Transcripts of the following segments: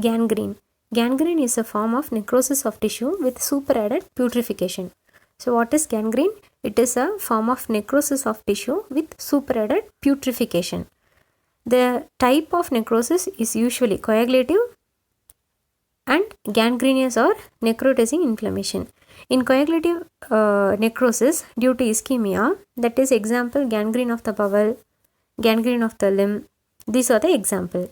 Gangrene. Gangrene is a form of necrosis of tissue with superadded putrefaction. So what is gangrene? It is a form of necrosis of tissue with superadded putrefaction. The type of necrosis is usually coagulative and gangrenous or necrotizing inflammation. In coagulative necrosis due to ischemia, that is example gangrene of the bowel, gangrene of the limb, these are the example.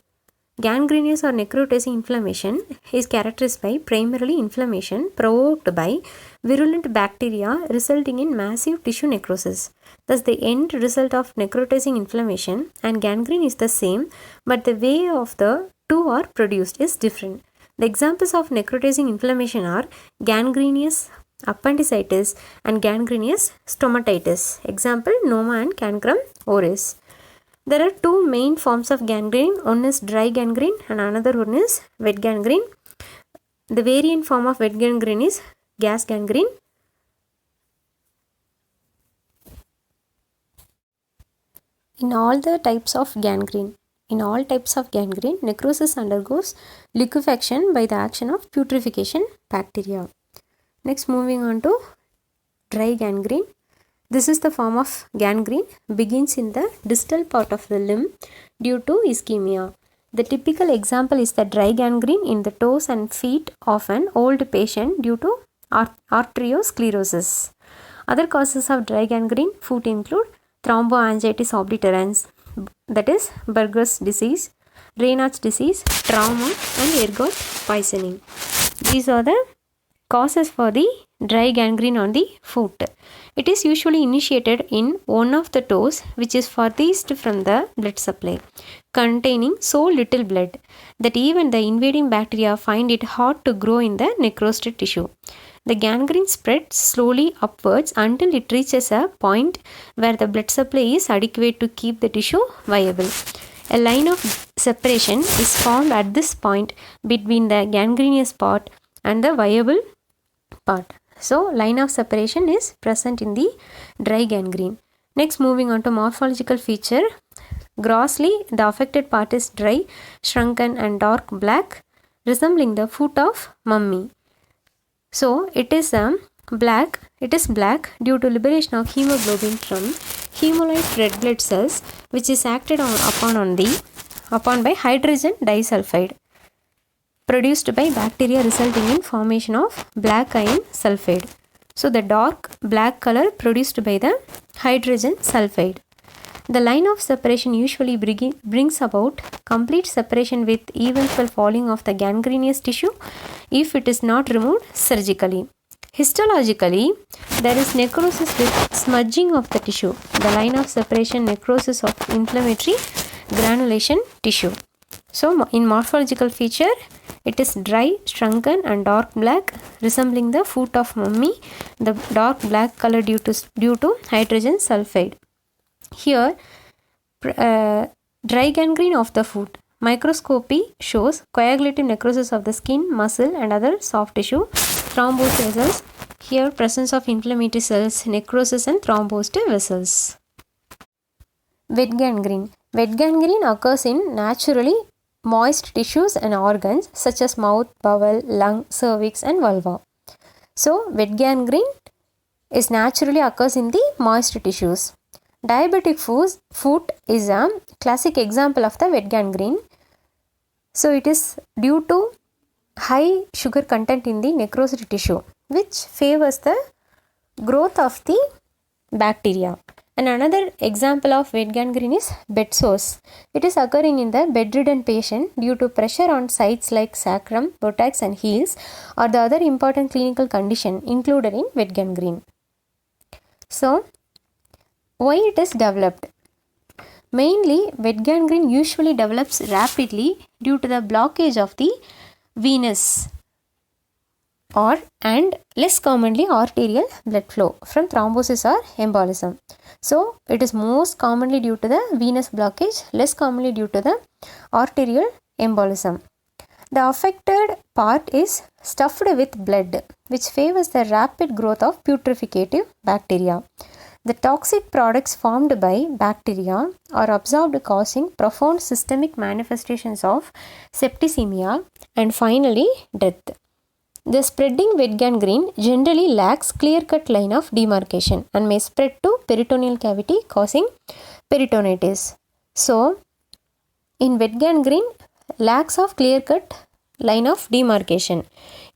Gangrenous or necrotizing inflammation is characterized by primarily inflammation provoked by virulent bacteria resulting in massive tissue necrosis. Thus, the end result of necrotizing inflammation and gangrene is the same, but the way of the two are produced is different. The examples of necrotizing inflammation are gangrenous appendicitis and gangrenous stomatitis. Example, noma and cancrum oris. There are two main forms of gangrene. One is dry gangrene and another one is wet gangrene. The variant form of wet gangrene is gas gangrene. In all types of gangrene, necrosis undergoes liquefaction by the action of putrefaction bacteria. Next, moving on to dry gangrene. This is the form of gangrene, begins in the distal part of the limb due to ischemia. The typical example is the dry gangrene in the toes and feet of an old patient due to arteriosclerosis. Other causes of dry gangrene foot include thromboangiitis obliterans, that is Berger's disease, Raynaud's disease, trauma and ergot poisoning. These are the causes for the dry gangrene on the foot. It is usually initiated in one of the toes which is furthest from the blood supply, containing so little blood that even the invading bacteria find it hard to grow in the necrosed tissue. The gangrene spreads slowly upwards until it reaches a point where the blood supply is adequate to keep the tissue viable. A line of separation is formed at this point between the gangrenous part and the viable part. So, line of separation is present in the dry gangrene. Next, moving on to morphological feature. Grossly, the affected part is dry, shrunken and dark black, resembling the foot of mummy. So, it is black due to liberation of hemoglobin from hemolyte red blood cells, which is acted upon by hydrogen disulfide produced by bacteria, resulting in formation of black iron sulfide. So, the dark black color produced by the hydrogen sulfide. The line of separation usually brings about complete separation with eventual falling of the gangrenous tissue if it is not removed surgically. Histologically, there is necrosis with smudging of the tissue. The line of separation necrosis of inflammatory granulation tissue. So, in morphological feature, it is dry, shrunken and dark black, resembling the foot of mummy. The dark black color due to hydrogen sulfide. Here, dry gangrene of the foot. Microscopy shows coagulative necrosis of the skin, muscle and other soft tissue, thrombosed vessels. Here, presence of inflammatory cells, necrosis and thrombosed vessels. Wet gangrene. Wet gangrene occurs in naturally moist tissues and organs such as mouth, bowel, lung, cervix and vulva. So, wet gangrene is naturally occurs in the moist tissues. Diabetic foot is a classic example of the wet gangrene. So, it is due to high sugar content in the necrosed tissue, which favors the growth of the bacteria. And another example of wet gangrene is bed sores. It is occurring in the bedridden patient due to pressure on sites like sacrum, buttocks and heels or the other important clinical condition included in wet gangrene. So, why it is developed? Mainly, wet gangrene usually develops rapidly due to the blockage of the venous and less commonly arterial blood flow from thrombosis or embolism. So, it is most commonly due to the venous blockage, less commonly due to the arterial embolism. The affected part is stuffed with blood, which favors the rapid growth of putrefacitive bacteria. The toxic products formed by bacteria are absorbed, causing profound systemic manifestations of septicemia and finally death. The spreading wet gangrene generally lacks clear-cut line of demarcation and may spread to peritoneal cavity, causing peritonitis. So, in wet gangrene, lacks of clear-cut line of demarcation.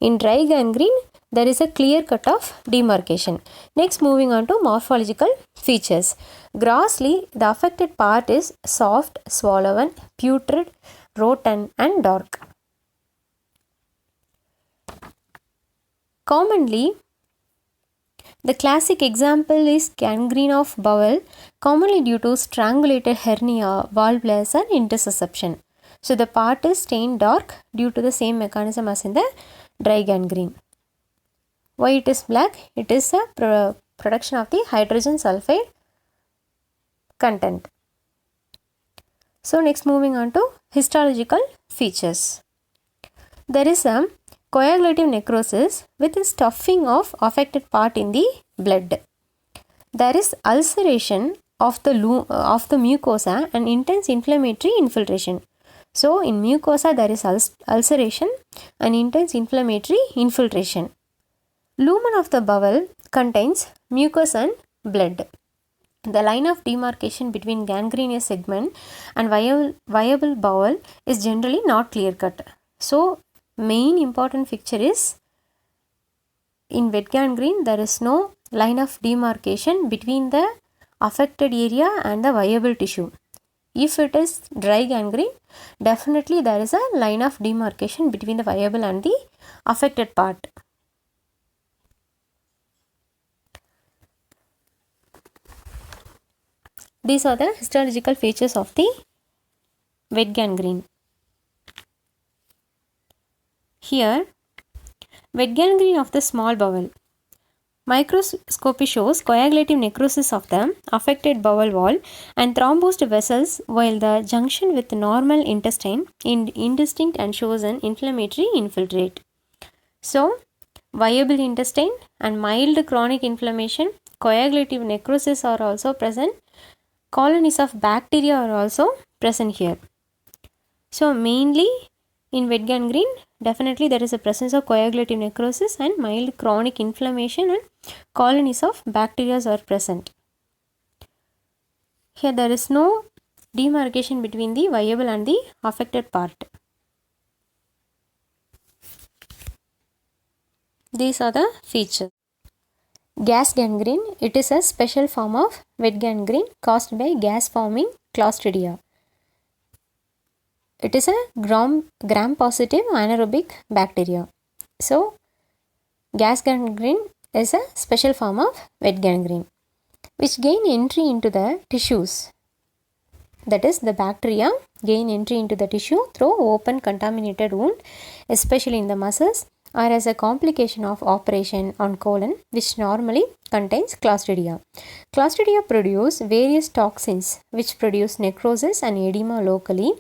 In dry gangrene, there is a clear cut of demarcation. Next, moving on to morphological features. Grossly, the affected part is soft, swollen, putrid, rotten and dark. Commonly, the classic example is gangrene of bowel, commonly due to strangulated hernia, valvulas and intussusception. So, the part is stained dark due to the same mechanism as in the dry gangrene. Why it is black? It is a production of the hydrogen sulfide content. So, next moving on to histological features. There is a coagulative necrosis with a stuffing of affected part in the blood. There is ulceration of the mucosa and intense inflammatory infiltration. So, in mucosa there is ulceration and intense inflammatory infiltration. Lumen of the bowel contains mucus and blood. The line of demarcation between gangrenous segment and viable bowel is generally not clear cut. So, main important feature is in wet gangrene there is no line of demarcation between the affected area and the viable tissue. If it is dry gangrene, definitely there is a line of demarcation between the viable and the affected part. These are the histological features of the wet gangrene. Here, wet gangrene of the small bowel. Microscopy shows coagulative necrosis of the affected bowel wall and thrombosed vessels, while the junction with normal intestine is indistinct and shows an inflammatory infiltrate. So, viable intestine and mild chronic inflammation, coagulative necrosis are also present. Colonies of bacteria are also present here. So, mainly in wet gangrene, definitely there is a presence of coagulative necrosis and mild chronic inflammation and colonies of bacteria are present. Here there is no demarcation between the viable and the affected part. These are the features. Gas gangrene, it is a special form of wet gangrene caused by gas forming Clostridia. It is a gram-positive anaerobic bacteria. So, gas gangrene is a special form of wet gangrene which gain entry into the tissues. That is, the bacteria gain entry into the tissue through open contaminated wound, especially in the muscles, or as a complication of operation on colon, which normally contains Clostridia. Clostridia produce various toxins which produce necrosis and edema locally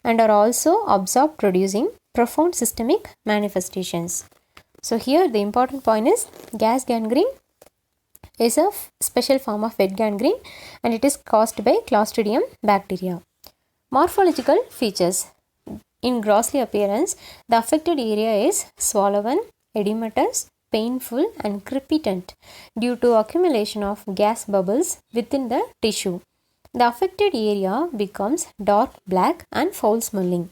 and are also absorbed, producing profound systemic manifestations. So, here the important point is gas gangrene is a special form of wet gangrene and it is caused by Clostridium bacteria. Morphological features. In grossly appearance, the affected area is swollen, edematous, painful and crepitant due to accumulation of gas bubbles within the tissue. The affected area becomes dark black and foul smelling.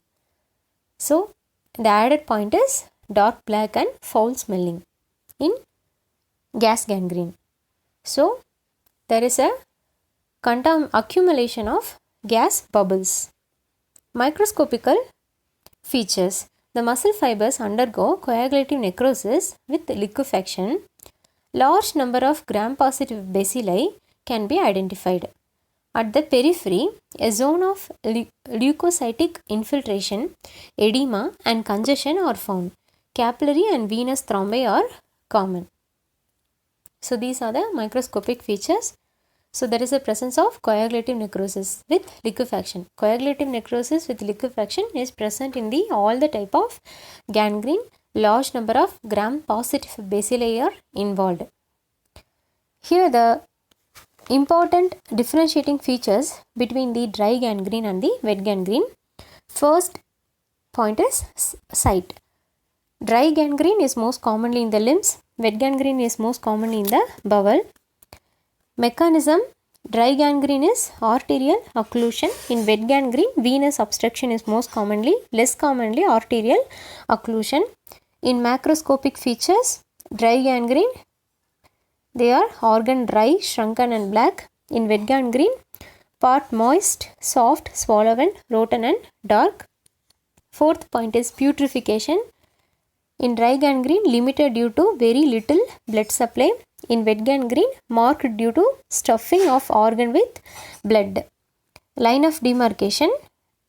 So, the added point is dark black and foul smelling in gas gangrene. So, there is a accumulation of gas bubbles. Microscopical features. The muscle fibers undergo coagulative necrosis with liquefaction. Large number of gram-positive bacilli can be identified. At the periphery, a zone of leukocytic infiltration, edema and congestion are found. Capillary and venous thrombi are common. So, these are the microscopic features. So, there is a presence of coagulative necrosis with liquefaction. Coagulative necrosis with liquefaction is present in all the type of gangrene. Large number of gram-positive bacilli are involved. Here the Important differentiating features between the dry gangrene and the wet gangrene. First point is site. Dry gangrene is most commonly in the limbs, wet gangrene is most commonly in the bowel. Mechanism: dry gangrene is arterial occlusion. In wet gangrene, venous obstruction is less commonly arterial occlusion. In macroscopic features, dry gangrene, they are organ dry, shrunken and black. In wet gangrene, part moist, soft, swollen, rotten and dark. Fourth point is putrefaction. In dry gangrene, limited due to very little blood supply. In wet gangrene, marked due to stuffing of organ with blood. Line of demarcation: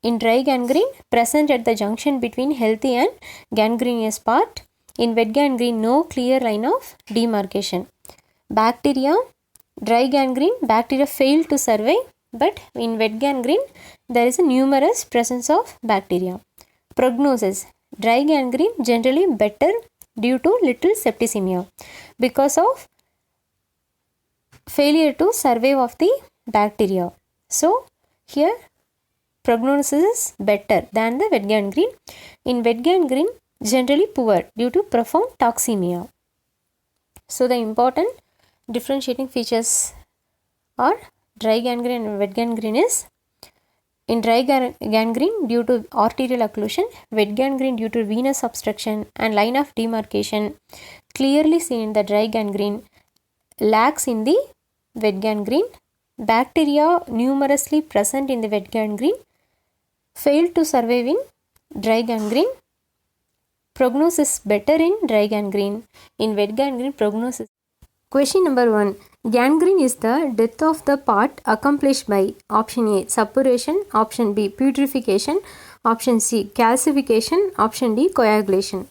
in dry gangrene, present at the junction between healthy and gangrenous part. In wet gangrene, no clear line of demarcation. Bacteria: dry gangrene, bacteria fail to survive, but in wet gangrene, there is a numerous presence of bacteria. Prognosis: dry gangrene generally better due to little septicemia because of failure to survive of the bacteria. So here prognosis is better than the wet gangrene. In wet gangrene, generally poor due to profound toxemia. So the important differentiating features are dry gangrene and wet gangrene is: in dry gangrene due to arterial occlusion, wet gangrene due to venous obstruction and line of demarcation clearly seen in the dry gangrene, lacks in the wet gangrene. Bacteria numerously present in the wet gangrene, failed to survive in dry gangrene. Prognosis better in dry gangrene. In wet gangrene, prognosis. Question number 1. Gangrene is the death of the part accomplished by option A, suppuration, option B, putrefaction, option C, calcification, option D, coagulation.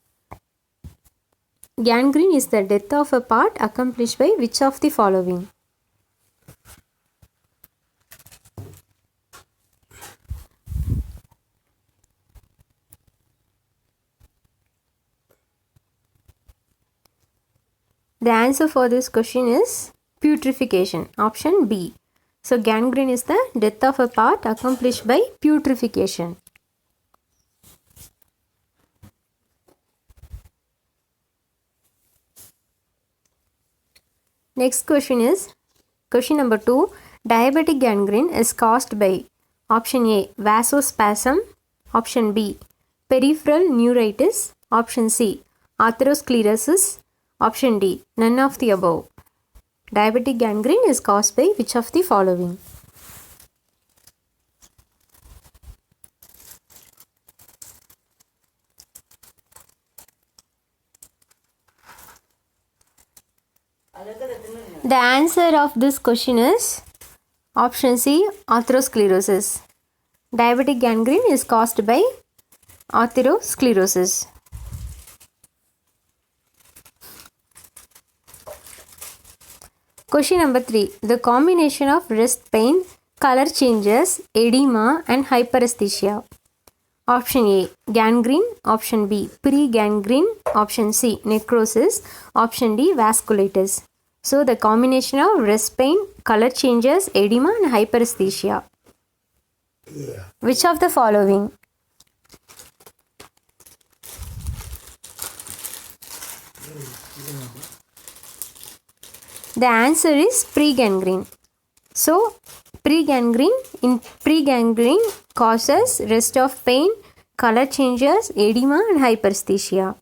Gangrene is the death of a part accomplished by which of the following? The answer for this question is putrefaction, option B. So gangrene is the death of a part accomplished by putrefaction. Next question is question number 2. Diabetic gangrene is caused by option A, vasospasm, option B, peripheral neuritis, option C, atherosclerosis, option D, none of the above. Diabetic gangrene is caused by which of the following? The answer of this question is option C, atherosclerosis. Diabetic gangrene is caused by atherosclerosis. Question number 3. The combination of wrist pain, color changes, edema and hyperesthesia. Option A, gangrene. Option B, pre-gangrene. Option C, necrosis. Option D, vasculitis. So the combination of wrist pain, color changes, edema and hyperesthesia. Which of the following? The answer is pre-gangrene. So pre-gangrene causes rest of pain, color changes, edema and hyperesthesia.